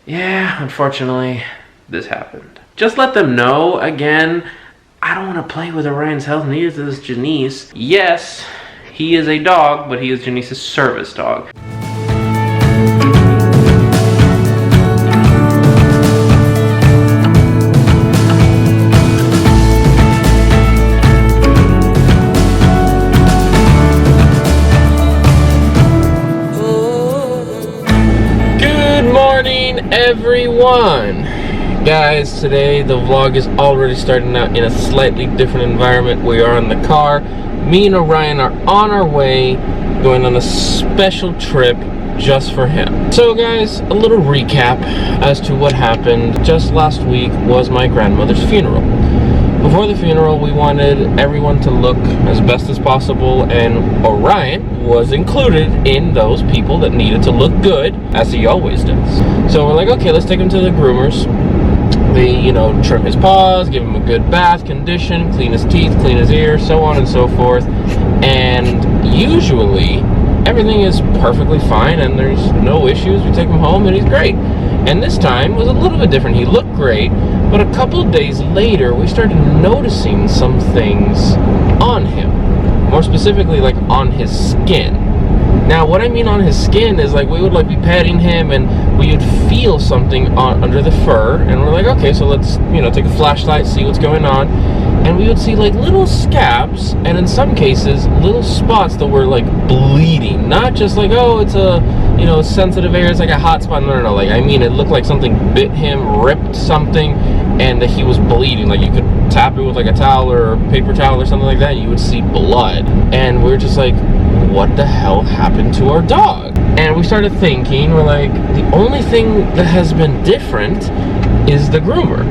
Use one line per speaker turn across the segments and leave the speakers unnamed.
yeah, unfortunately, this happened. Just let them know, again, I don't want to play with Orion's health, neither does Janice. Yes, he is a dog, but he is Janice's service dog. Everyone, guys, today the vlog is already starting out in a slightly different environment. We are in the car. Me and Orion are on our way going on a special trip just for him. So guys, a little recap as to what happened. Just last week was my grandmother's funeral. Before the funeral, we wanted everyone to look as best as possible, and Orion was included in those people that needed to look good, as he always does. So we're like, okay, let's take him to the groomers. They, you know, trim his paws, give him a good bath, condition, clean his teeth, clean his ears, so on and so forth. And usually, everything is perfectly fine and there's no issues. We take him home and he's great. And this time was a little bit different. He looked great, but a couple of days later, we started noticing some things on him. More specifically, like on his skin. Now, what I mean on his skin is like we would like be petting him and we would feel something under the fur, and we're like, okay, so let's, you know, take a flashlight, see what's going on. And we would see like little scabs, and in some cases, little spots that were like bleeding. Not just like, oh, it's a, you know, sensitive area, it's like a hot spot. No. Like, I mean, it looked like something bit him, ripped something, and that he was bleeding. Like, you could tap it with like a towel or a paper towel or something like that, and you would see blood. And we're just like, what the hell happened to our dog? And we started thinking, we're like, the only thing that has been different is the groomer.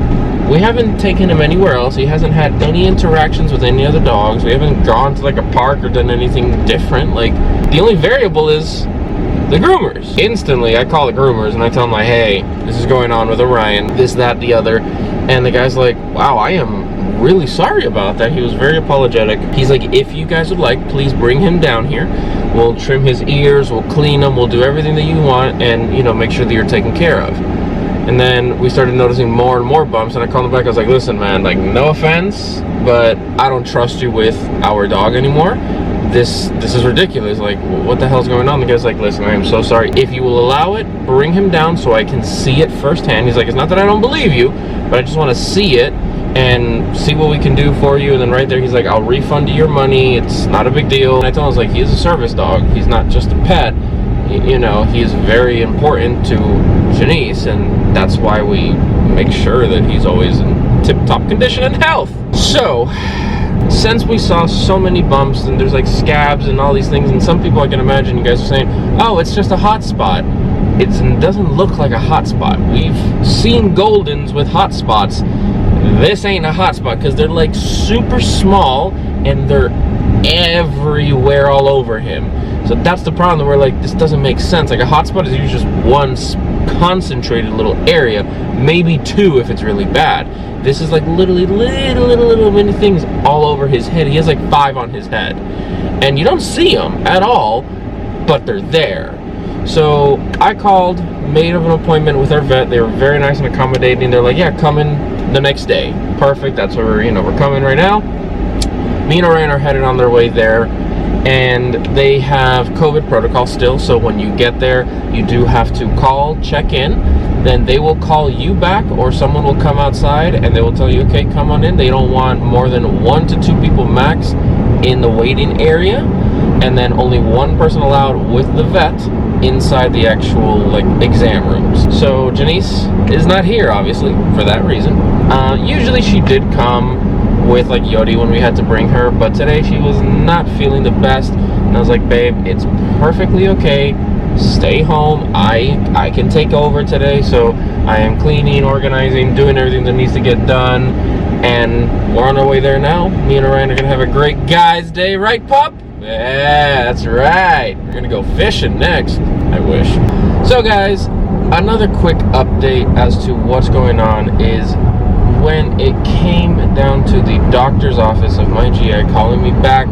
We haven't taken him anywhere else. He hasn't had any interactions with any other dogs. We haven't gone to like a park or done anything different. Like, the only variable is the groomers. Instantly, I call the groomers and I tell them like, hey, this is going on with Orion, this, that, the other. And the guy's like, wow, I am really sorry about that. He was very apologetic. He's like, if you guys would like, please bring him down here. We'll trim his ears, we'll clean him, we'll do everything that you want, and, you know, make sure that you're taken care of. And then we started noticing more and more bumps, and I called him back. I was like, listen, man, like, no offense, but I don't trust you with our dog anymore. This is ridiculous. Like, what the hell's going on? The guy's like, listen, I am so sorry. If you will allow it, bring him down so I can see it firsthand. He's like, it's not that I don't believe you, but I just want to see it and see what we can do for you. And then right there, he's like, I'll refund you your money. It's not a big deal. And I told him, I was like, he is a service dog. He's not just a pet. You know, he is very important to Janice, and that's why we make sure that he's always in tip-top condition and health. So, since we saw so many bumps and there's like scabs and all these things, and some people, I can imagine you guys are saying, oh, it's just a hot spot. It doesn't look like a hot spot. We've seen Goldens with hot spots. This ain't a hot spot because they're like super small and they're everywhere all over him. So that's the problem. We're like, this doesn't make sense. Like, a hot spot is usually just one concentrated little area, maybe two if it's really bad. This is like literally little mini things all over his head. He has like 5 on his head, and you don't see them at all, but they're there. So I called, made an appointment with our vet. They were very nice and accommodating. They're like, yeah, come in the next day. Perfect. That's where we're coming right now. Me and Orion are headed on their way there, and they have COVID protocol still. So when you get there, you do have to call, check in. Then they will call you back, or someone will come outside and they will tell you, okay, come on in. They don't want more than 1 to 2 people max in the waiting area, and then only 1 person allowed with the vet inside the actual like exam rooms. So Janice is not here, obviously, for that reason. Usually she did come with like Yodi when we had to bring her, but today she was not feeling the best, and I was like, babe, it's perfectly okay, stay home. I can take over today. So I am cleaning, organizing, doing everything that needs to get done, and we're on our way there now. Me and Orion are gonna have a great guys day, right, pup? Yeah, that's right. We're gonna go fishing next, I wish. So guys, another quick update as to what's going on is when it came down to the doctor's office of my GI calling me back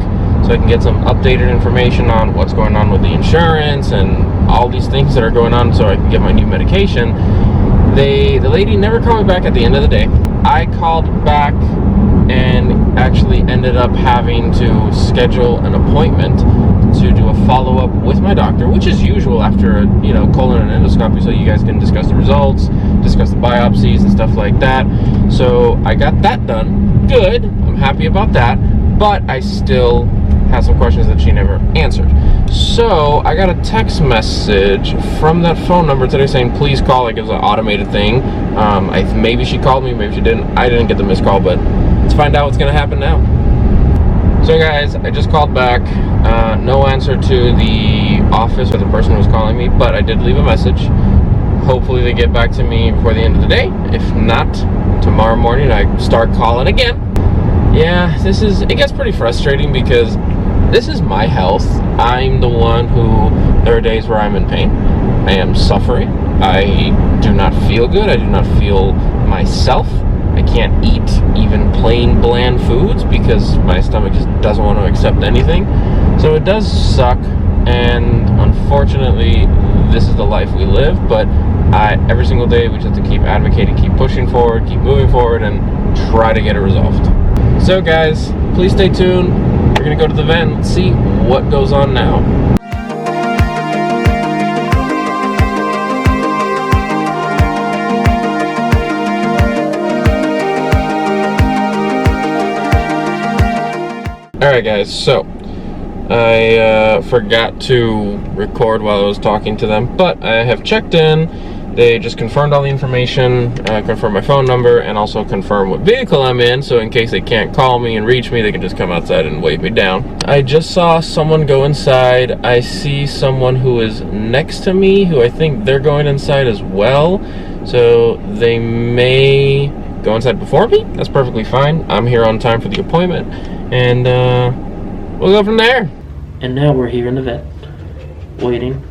so I can get some updated information on what's going on with the insurance and all these things that are going on so I can get my new medication, The lady never called me back at the end of the day. I called back and actually ended up having to schedule an appointment to do a follow-up with my doctor, which is usual after a colon and endoscopy, so you guys can discuss the results, discuss the biopsies and stuff like that. So I got that done. Good. I'm happy about that, but I still had some questions that she never answered. So I got a text message from that phone number today saying please call. Like, it was an automated thing. Maybe she called me, maybe she didn't. I didn't get the missed call, but let's find out what's gonna happen now. So guys, I just called back. No answer to the office where the person was calling me, but I did leave a message. Hopefully they get back to me before the end of the day. If not, tomorrow morning I start calling again. Yeah, it gets pretty frustrating because this is my health. I'm the one there are days where I'm in pain. I am suffering. I do not feel good. I do not feel myself. I can't eat even plain bland foods because my stomach just doesn't want to accept anything. So it does suck, and unfortunately this is the life we live, but every single day we just have to keep advocating, keep pushing forward, keep moving forward, and try to get it resolved. So guys, please stay tuned. We're gonna go to the vet and see what goes on now. Alright guys, so I forgot to record while I was talking to them, but I have checked in. They just confirmed all the information, confirmed my phone number, and also confirmed what vehicle I'm in, so in case they can't call me and reach me, they can just come outside and wave me down. I just saw someone go inside. I see someone who is next to me, who I think they're going inside as well, so they may go inside before me. That's perfectly fine. I'm here on time for the appointment, and we'll go from there. And now we're here in the vet, waiting.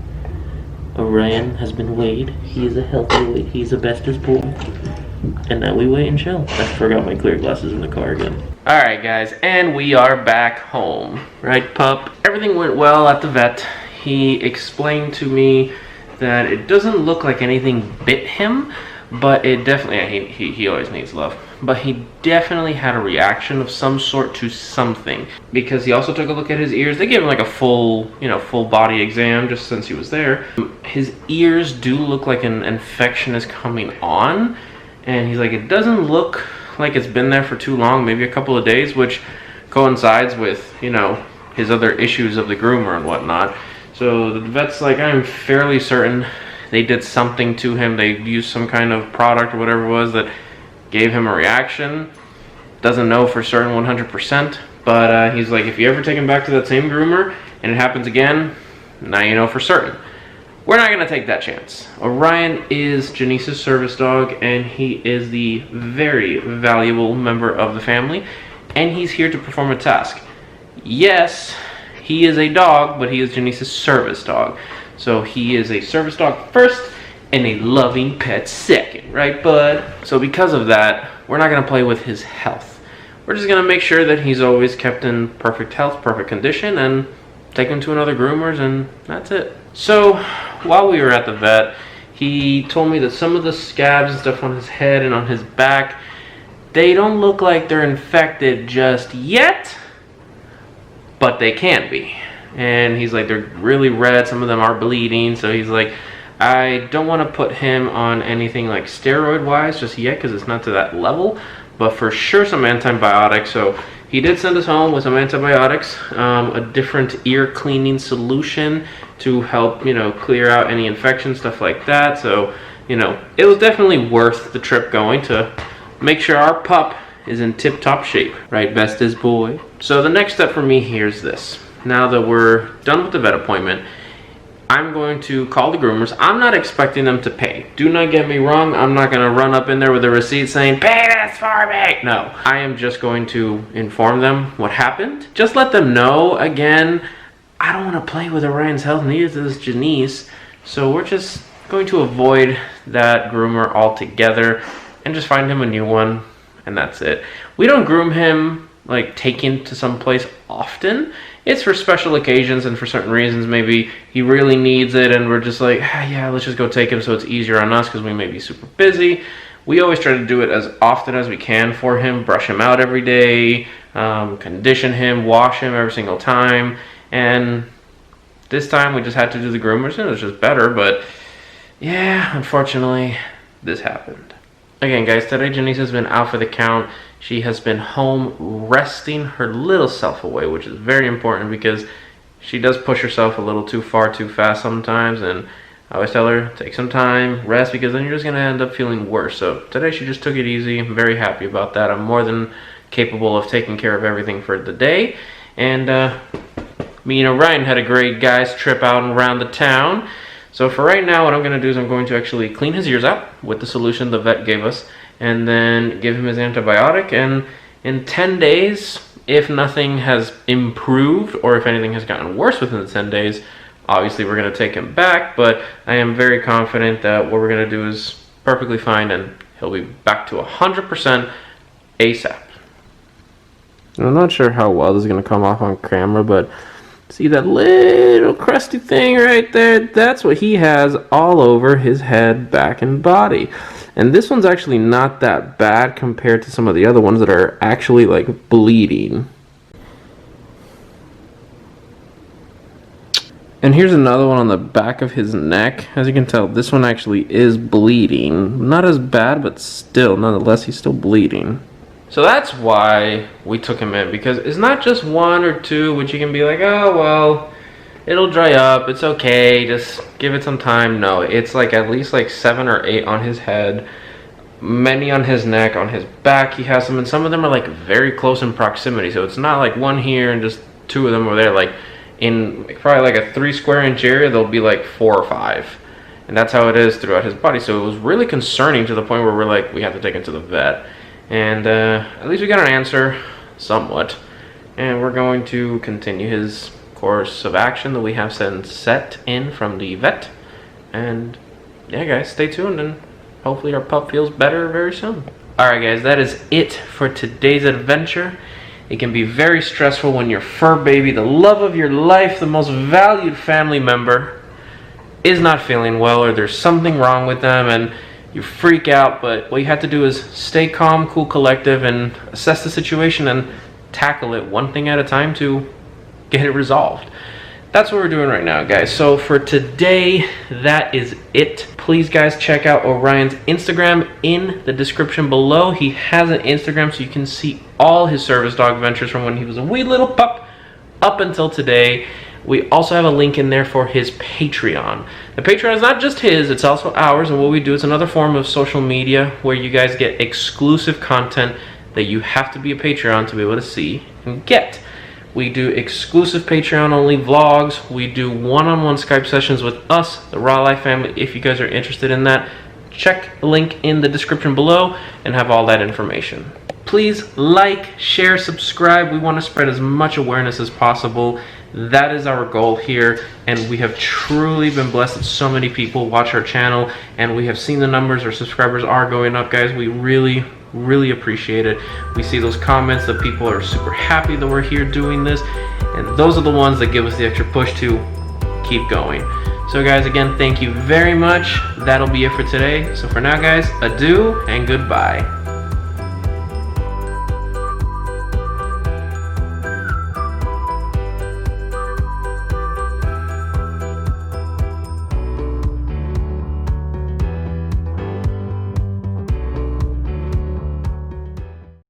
Orion has been weighed. He is a healthy weight. He's the bestest boy. And now we wait and chill. I forgot my clear glasses in the car again. Alright guys, and we are back home. Right, pup? Everything went well at the vet. He explained to me that it doesn't look like anything bit him, but it definitely, he always needs love, but he definitely had a reaction of some sort to something, because he also took a look at his ears. They gave him like a full body exam just since he was there. His ears do look like an infection is coming on, and he's like, it doesn't look like it's been there for too long, maybe a couple of days, which coincides with, his other issues of the groomer and whatnot. So the vet's like, I'm fairly certain they did something to him. They used some kind of product or whatever it was that gave him a reaction. Doesn't know for certain 100%, but he's like, if you ever take him back to that same groomer and it happens again, now you know for certain. We're not gonna take that chance. Orion is Janice's service dog, and he is the very valuable member of the family, and he's here to perform a task. Yes, he is a dog, but he is Janice's service dog. So he is a service dog first and a loving pet second, right bud? So because of that, we're not gonna play with his health. We're just gonna make sure that he's always kept in perfect health, perfect condition, and take him to another groomer's, and that's it. So while we were at the vet, he told me that some of the scabs and stuff on his head and on his back, they don't look like they're infected just yet, but they can be. And he's like, they're really red, some of them are bleeding, so he's like, I don't want to put him on anything like steroid wise just yet because it's not to that level, but for sure some antibiotics. So he did send us home with some antibiotics, a different ear cleaning solution to help clear out any infection, stuff like that. So it was definitely worth the trip going to make sure our pup is in tip-top shape, right, bestest boy? So the next step for me here is this. Now that we're done with the vet appointment, I'm going to call the groomers. I'm not expecting them to pay. Do not get me wrong. I'm not going to run up in there with a receipt saying, pay this for me. No, I am just going to inform them what happened. Just let them know, again, I don't want to play with Orion's health, neither does Janice. So we're just going to avoid that groomer altogether and just find him a new one, and that's it. We don't groom him like taken to some place often. it's for special occasions and for certain reasons. Maybe he really needs it and we're just like, ah, yeah, let's just go take him so it's easier on us because we may be super busy. We always try to do it as often as we can for him, brush him out every day, condition him, wash him every single time. And this time we just had to do the groomers and it was just better, but yeah, unfortunately, this happened. Again, guys, today Janice has been out for the count. She has been home resting her little self away, which is very important because she does push herself a little too far, too fast sometimes. And I always tell her, take some time, rest, because then you're just going to end up feeling worse. So today she just took it easy. I'm very happy about that. I'm more than capable of taking care of everything for the day. And me and Orion had a great guys trip out and around the town. So for right now, what I'm going to do is I'm going to actually clean his ears out with the solution the vet gave us, and then give him his antibiotic. And in 10 days, if nothing has improved or if anything has gotten worse within the 10 days, obviously we're going to take him back. But I am very confident that what we're going to do is perfectly fine and he'll be back to 100% ASAP. I'm not sure how well this is going to come off on camera, but see that little crusty thing right there? That's what he has all over his head, back, and body. And this one's actually not that bad compared to some of the other ones that are actually like bleeding. And here's another one on the back of his neck. As you can tell, this one actually is bleeding. Not as bad, but still, nonetheless, he's still bleeding. So that's why we took him in, because it's not just one or two, which you can be like, oh, well, it'll dry up, it's okay, just give it some time. No, it's like at least like 7 or 8 on his head, many on his neck, on his back he has some, and some of them are like very close in proximity. So it's not like one here and just 2 of them over there. Like in probably like a 3 square inch area, there'll be like 4 or 5. And that's how it is throughout his body. So it was really concerning to the point where we're like, we have to take him to the vet. And at least we got an answer, somewhat. And we're going to continue his course of action that we have set in from the vet. And yeah, guys, stay tuned and hopefully our pup feels better very soon. Alright guys, that is it for today's adventure. It can be very stressful when your fur baby, the love of your life, the most valued family member, is not feeling well, or there's something wrong with them and you freak out. But what you have to do is stay calm, cool, collective, and assess the situation and tackle it one thing at a time to get it resolved. That's what we're doing right now, guys. So for today, that is it. Please, guys, check out Orion's Instagram in the description below. He has an Instagram so you can see all his service dog ventures from when he was a wee little pup up until today. We also have a link in there for his Patreon. The Patreon is not just his, it's also ours, and what we do is another form of social media where you guys get exclusive content that you have to be a Patreon to be able to see and get. We do exclusive Patreon only vlogs. We do one-on-one Skype sessions with us, the Raw Life family. If you guys are interested in that, check the link in the description below and have all that information. Please like, share, subscribe. We want to spread as much awareness as possible. That is our goal here, and we have truly been blessed that so many people watch our channel, and we have seen the numbers. Our subscribers are going up, guys. We really appreciate it. We see those comments that people are super happy that we're here doing this, and those are the ones that give us the extra push to keep going. So guys, again, thank you very much. That'll be it for today. So for now, guys, adieu and goodbye.